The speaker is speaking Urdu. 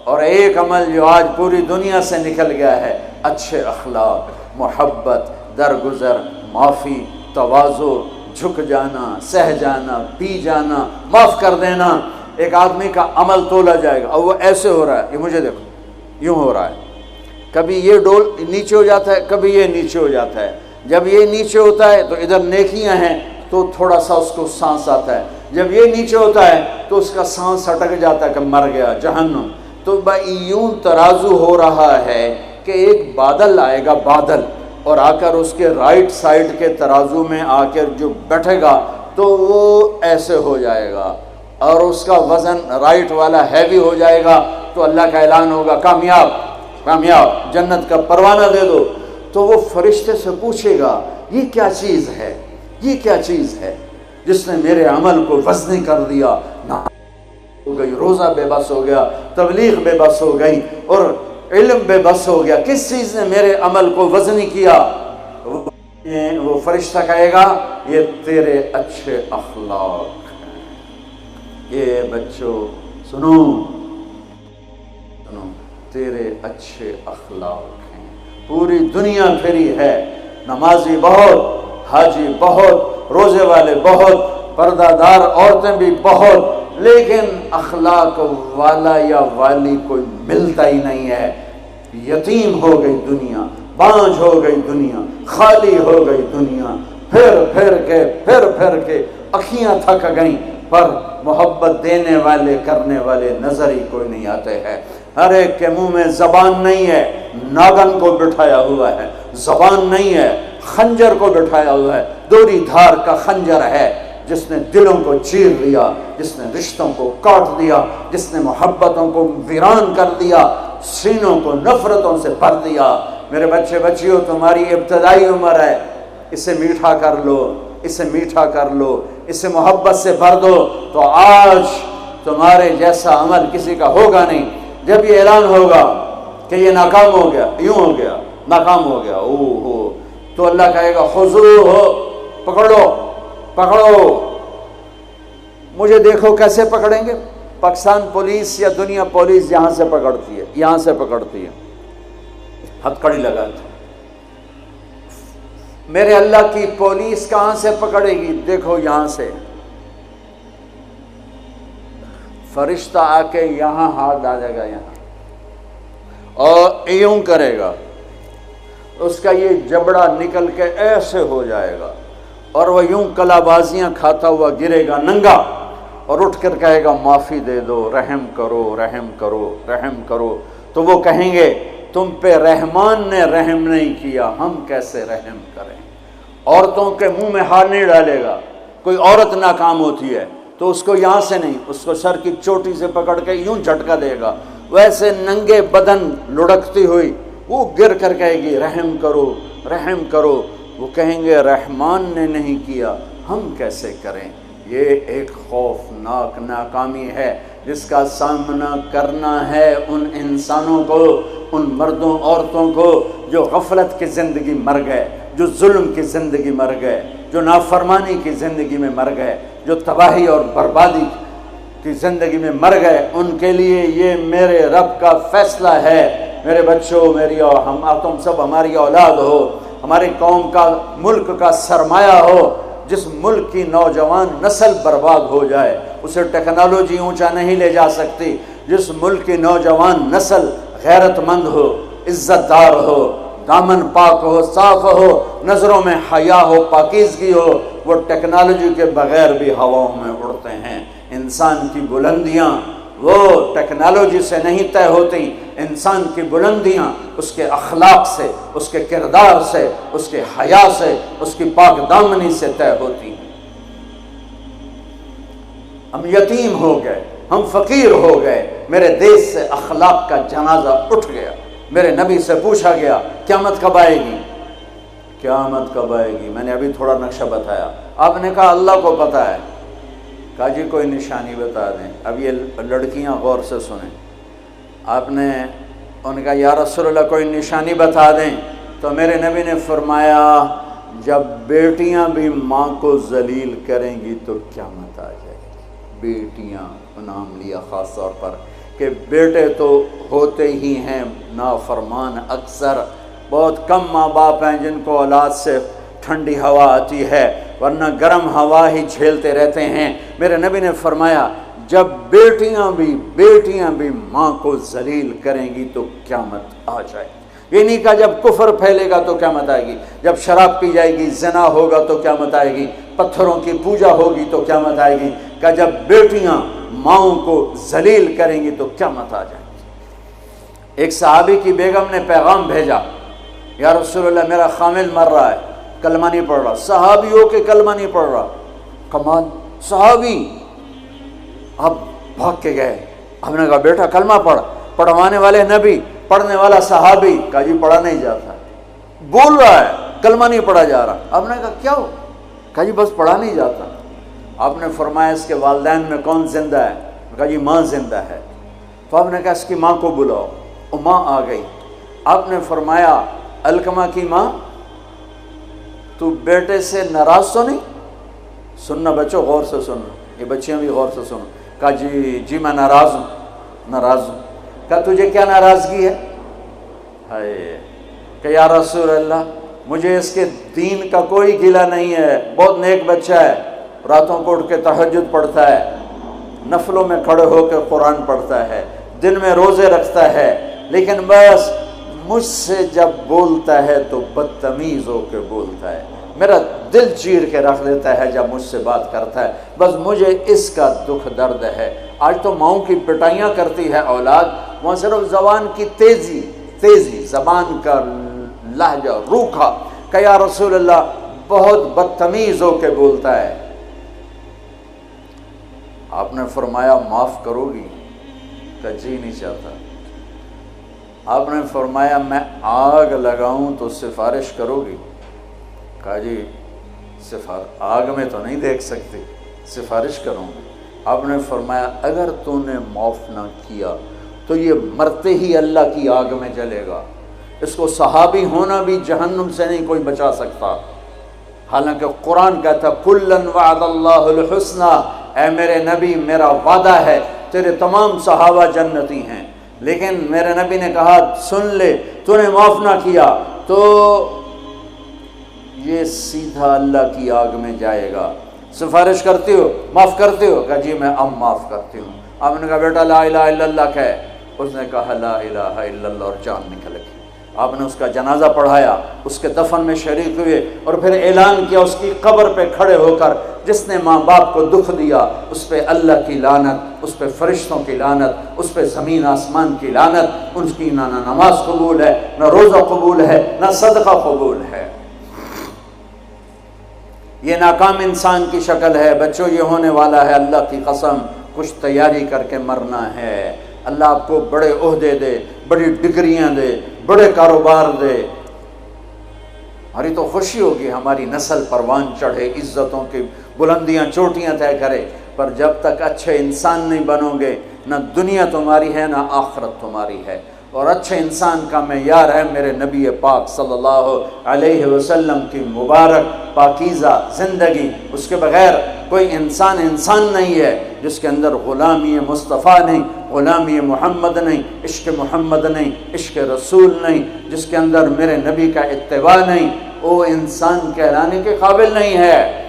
اور ایک عمل جو آج پوری دنیا سے نکل گیا ہے، اچھے اخلاق، محبت، درگزر، معافی، تواضع، جھک جانا، سہ جانا، پی جانا، معاف کر دینا۔ ایک آدمی کا عمل تولا جائے گا اور وہ ایسے ہو رہا ہے، یہ مجھے دیکھو یوں ہو رہا ہے، کبھی یہ ڈول نیچے ہو جاتا ہے، کبھی یہ نیچے ہو جاتا ہے۔ جب یہ نیچے ہوتا ہے تو ادھر نیکیاں ہیں تو تھوڑا سا اس کو سانس آتا ہے، جب یہ نیچے ہوتا ہے تو اس کا سانس اٹک جاتا ہے کہ مر گیا، جہنم۔ تو یوں ترازو ہو رہا ہے کہ ایک بادل آئے گا، بادل، اور آ کر اس کے رائٹ سائڈ کے ترازو میں آ کر جو بیٹھے گا تو وہ ایسے ہو جائے گا، اور اس کا وزن رائٹ والا ہیوی ہو جائے گا، تو اللہ کا اعلان ہوگا کامیاب، کامیاب، جنت کا پروانہ دے دو۔ تو وہ فرشتے سے پوچھے گا یہ کیا چیز ہے، یہ کیا چیز ہے جس نے میرے عمل کو وزنی کر دیا؟ ہو گئی، روزہ بے بس ہو گیا، تبلیغ بے بس ہو گئی، اور علم بے بس ہو گیا، کس چیز نے میرے عمل کو وزنی کیا؟ وہ فرشتہ کہے گا یہ تیرے اچھے اخلاق ہیں۔ یہ بچوں سنو، تیرے اچھے اخلاق ہیں۔ پوری دنیا پھری ہے، نمازی بہت، حاجی بہت، روزے والے بہت، پردہ دار عورتیں بھی بہت، لیکن اخلاق والا یا والی کوئی ملتا ہی نہیں ہے۔ یتیم ہو گئی دنیا، بانجھ ہو گئی دنیا، خالی ہو گئی دنیا، پھر کے اکھیاں تھک گئیں، پر محبت دینے والے کرنے والے نظر ہی کوئی نہیں آتے ہیں۔ ہر ایک کے منہ میں زبان نہیں ہے، ناگن کو بٹھایا ہوا ہے، زبان نہیں ہے، خنجر کو بٹھایا ہوا ہے، دوری دھار کا خنجر ہے، جس نے دلوں کو چیر دیا، جس نے رشتوں کو کاٹ دیا، جس نے محبتوں کو ویران کر دیا، سینوں کو نفرتوں سے بھر دیا۔ میرے بچے بچیوں، تمہاری ابتدائی عمر ہے، اسے میٹھا کر لو، اسے میٹھا کر لو، اسے محبت سے بھر دو، تو آج تمہارے جیسا عمل کسی کا ہوگا نہیں۔ جب یہ اعلان ہوگا کہ یہ ناکام ہو گیا، یوں ہو گیا، ناکام ہو گیا، تو اللہ کہے گا خذوہ، پکڑو پکڑو۔ مجھے دیکھو کیسے پکڑیں گے؟ پاکستان پولیس یا دنیا پولیس یہاں سے پکڑتی ہے، یہاں سے پکڑتی ہے، ہتھ کڑی لگاتی۔ میرے اللہ کی پولیس کہاں سے پکڑے گی؟ دیکھو یہاں سے، فرشتہ آ کے یہاں ہاتھ ڈالے گا، یہاں، اور یوں کرے گا، اس کا یہ جبڑا نکل کے ایسے ہو جائے گا، اور وہ یوں کلا بازیاں کھاتا ہوا گرے گا ننگا، اور اٹھ کر کہے گا معافی دے دو، رحم کرو، رحم کرو، رحم کرو۔ تو وہ کہیں گے تم پہ رحمان نے رحم نہیں کیا، ہم کیسے رحم کریں؟ عورتوں کے منہ میں ہاتھ نہیں ڈالے گا۔ کوئی عورت ناکام ہوتی ہے تو اس کو یہاں سے نہیں، اس کو سر کی چوٹی سے پکڑ کے یوں جھٹکا دے گا، ویسے ننگے بدن لڑکتی ہوئی وہ گر کر کہے گی رحم کرو، رحم کرو۔ وہ کہیں گے رحمان نے نہیں کیا، ہم کیسے کریں؟ یہ ایک خوفناک ناکامی ہے جس کا سامنا کرنا ہے ان انسانوں کو، ان مردوں عورتوں کو جو غفلت کی زندگی مر گئے، جو ظلم کی زندگی مر گئے، جو نافرمانی کی زندگی میں مر گئے، جو تباہی اور بربادی کی زندگی میں مر گئے۔ ان کے لیے یہ میرے رب کا فیصلہ ہے۔ میرے بچوں، تم سب ہماری اولاد ہو، ہماری قوم کا، ملک کا سرمایہ ہو۔ جس ملک کی نوجوان نسل برباد ہو جائے اسے ٹیکنالوجی اونچا نہیں لے جا سکتی۔ جس ملک کی نوجوان نسل غیرت مند ہو، عزت دار ہو، دامن پاک ہو، صاف ہو، نظروں میں حیا ہو، پاکیزگی ہو، وہ ٹیکنالوجی کے بغیر بھی ہواؤں میں اڑتے ہیں۔ انسان کی بلندیاں وہ ٹیکنالوجی سے نہیں طے ہوتی، انسان کی بلندیاں اس کے اخلاق سے، اس کے کردار سے، اس کے حیا سے، اس کی پاک دامنی سے طے ہوتی ہیں۔ ہم یتیم ہو گئے، ہم فقیر ہو گئے، میرے دیش سے اخلاق کا جنازہ اٹھ گیا۔ میرے نبی سے پوچھا گیا قیامت کب آئے گی؟ قیامت کب آئے گی؟ میں نے ابھی تھوڑا نقشہ بتایا، آپ نے کہا اللہ کو پتہ ہے۔ کہا جی کوئی نشانی بتا دیں۔ اب یہ لڑکیاں غور سے سنیں۔ آپ نے ان کا یا رسول اللہ کوئی نشانی بتا دیں، تو میرے نبی نے فرمایا جب بیٹیاں بھی ماں کو ذلیل کریں گی تو قیامت آ جائے گی۔ بیٹیاں نام لیا خاص طور پر، کہ بیٹے تو ہوتے ہی ہیں نافرمان اکثر، بہت کم ماں باپ ہیں جن کو اولاد سے ٹھنڈی ہوا آتی ہے، ورنہ گرم ہوا ہی جھیلتے رہتے ہیں۔ میرے نبی نے فرمایا جب بیٹیاں بھی ماں کو ذلیل کریں گی تو قیامت آ جائے گی۔ یہ نہیں کہا جب کفر پھیلے گا تو قیامت آئے گی، جب شراب پی جائے گی، زنا ہوگا تو قیامت آئے گی، پتھروں کی پوجا ہوگی تو قیامت آئے گی، کہ جب بیٹیاں ماؤں کو ذلیل کریں گی تو قیامت آ جائے گی۔ ایک صحابی کی بیگم نے پیغام بھیجا، یا رسول اللہ میرا خامل مر رہا ہے، کلمہ نہیں پڑھ رہا۔ صحابی ہو کے کلمہ نہیں پڑھ رہا، کمال، صحابی۔ اب بھاگ کے گئے، ہم نے کہا بیٹا کلمہ پڑھ، پڑھوانے والے نبی، پڑھنے والا صحابی، کہا جی پڑھا نہیں جاتا، بول رہا ہے کلمہ نہیں پڑھا جا رہا۔ ہم نے کہا کیا ہو؟ کہا جی بس پڑھا نہیں جاتا۔ آپ نے فرمایا اس کے والدین میں کون زندہ ہے؟ کہا جی ماں زندہ ہے۔ تو آپ نے کہا اس کی ماں کو بلاؤ، وہ ماں آ گئی۔ آپ نے فرمایا علقمہ کی ماں تو بیٹے سے ناراض تو نہیں؟ سننا بچوں، غور سے سننا، یہ بچیاں بھی غور سے سنو۔ کہا جی میں ناراض ہوں۔ کہا تجھے کیا ناراضگی ہے؟ ہائے، کہ یا رسول اللہ مجھے اس کے دین کا کوئی گلہ نہیں ہے، بہت نیک بچہ ہے، راتوں کو اٹھ کے تہجد پڑھتا ہے، نفلوں میں کھڑے ہو کے قرآن پڑھتا ہے، دن میں روزے رکھتا ہے، لیکن بس مجھ سے جب بولتا ہے تو بدتمیز ہو کے بولتا ہے، میرا دل چیر کے رکھ دیتا ہے جب مجھ سے بات کرتا ہے، بس مجھے اس کا دکھ درد ہے۔ آج تو ماؤں کی پٹائیاں کرتی ہے اولاد، وہاں صرف زبان کی تیزی، زبان کا لہجہ روکھا، کہ یا رسول اللہ بہت بدتمیز ہو کے بولتا ہے۔ آپ نے فرمایا معاف کرو گی؟ کہ جی نہیں چاہتا۔ آپ نے فرمایا میں آگ لگاؤں تو سفارش کرو گی؟ کہا جی آگ میں تو نہیں دیکھ سکتی، سفارش کروں گی۔ آپ نے فرمایا اگر تو نے معاف نہ کیا تو یہ مرتے ہی اللہ کی آگ میں جلے گا، اس کو صحابی ہونا بھی جہنم سے نہیں کوئی بچا سکتا، حالانکہ قرآن کہتا کلن وعد اللہ الحسنى، اے میرے نبی میرا وعدہ ہے تیرے تمام صحابہ جنتی ہیں، لیکن میرے نبی نے کہا سن لے تو نے معاف نہ کیا تو یہ سیدھا اللہ کی آگ میں جائے گا۔ سفارش کرتے ہو، معاف کرتے ہو؟ کہا جی میں اب معاف کرتی ہوں۔ آپ نے کہا بیٹا لا الہ الا اللہ کہے، اس نے کہا لا الہ الا اللہ اور جان نکل گئی۔ آپ نے اس کا جنازہ پڑھایا، اس کے دفن میں شریک ہوئے، اور پھر اعلان کیا اس کی قبر پہ کھڑے ہو کر جس نے ماں باپ کو دکھ دیا اس پہ اللہ کی لعنت، اس پہ فرشتوں کی لعنت، اس پہ زمین آسمان کی لعنت، ان کی نہ نماز قبول ہے، نہ روزہ قبول ہے، نہ صدقہ قبول ہے۔ یہ ناکام انسان کی شکل ہے بچوں، یہ ہونے والا ہے اللہ کی قسم، کچھ تیاری کر کے مرنا ہے۔ اللہ آپ کو بڑے عہدے دے، بڑی ڈگریاں دے، بڑے کاروبار دے، ہماری تو خوشی ہوگی ہماری نسل پروان چڑھے، عزتوں کی بلندیاں چوٹیاں طے کرے، پر جب تک اچھے انسان نہیں بنو گے نہ دنیا تمہاری ہے نہ آخرت تمہاری ہے۔ اور اچھے انسان کا معیار ہے میرے نبی پاک صلی اللہ علیہ وسلم کی مبارک پاکیزہ زندگی، اس کے بغیر کوئی انسان نہیں ہے جس کے اندر غلامی مصطفیٰ نہیں، غلامی محمد نہیں، عشق محمد نہیں، عشق رسول نہیں، جس کے اندر میرے نبی کا اتباع نہیں، وہ انسان کہلانے کے قابل نہیں ہے۔